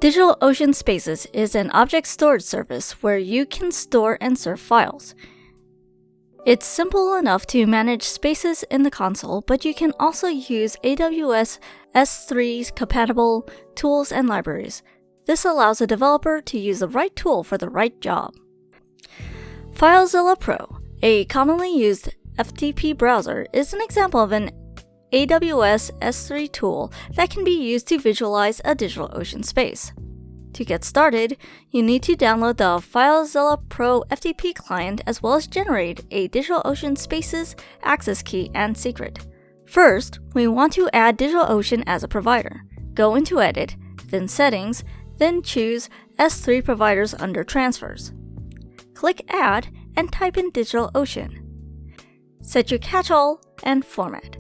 DigitalOcean Spaces is an object storage service where you can store and serve files. It's simple enough to manage spaces in the console, but you can also use AWS S3 compatible tools and libraries. This allows a developer to use the right tool for the right job. Filezilla Pro, a commonly used FTP browser, is an example of an AWS S3 tool that can be used to visualize a DigitalOcean space. To get started, you need to download the Filezilla Pro FTP client as well as generate a DigitalOcean Spaces access key and secret. First, we want to add DigitalOcean as a provider. Go into Edit, then Settings, then choose S3 Providers under Transfers. Click Add and type in DigitalOcean. Set your catch-all and format.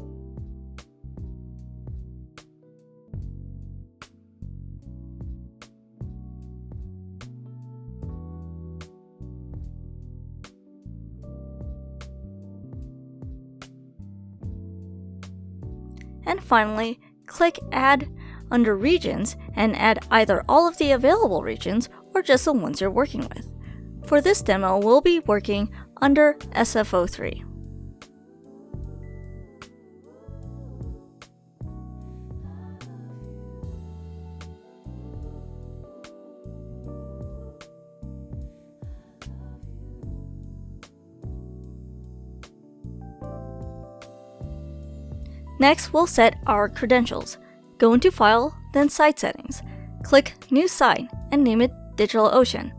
And finally, click Add under Regions and add either all of the available regions or just the ones you're working with. For this demo, we'll be working under SFO3. Next, we'll set our credentials. Go into File, then Site Settings. Click New Site and name it DigitalOcean.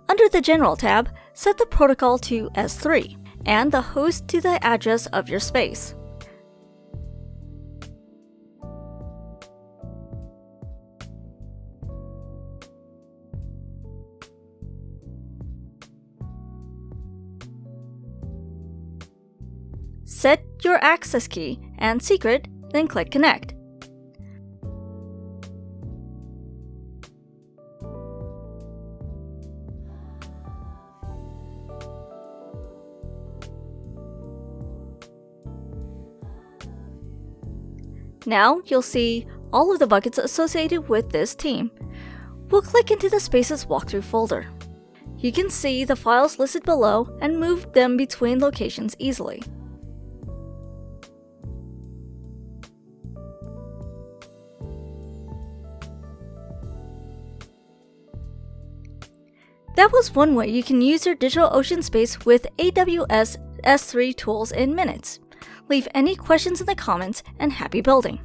Under the General tab, set the protocol to S3 and the host to the address of your space. Set your access key and secret, then click Connect. Now you'll see all of the buckets associated with this team. We'll click into the Spaces walkthrough folder. You can see the files listed below and move them between locations easily. That was one way you can use your DigitalOcean space with AWS S3 tools in minutes. Leave any questions in the comments and happy building!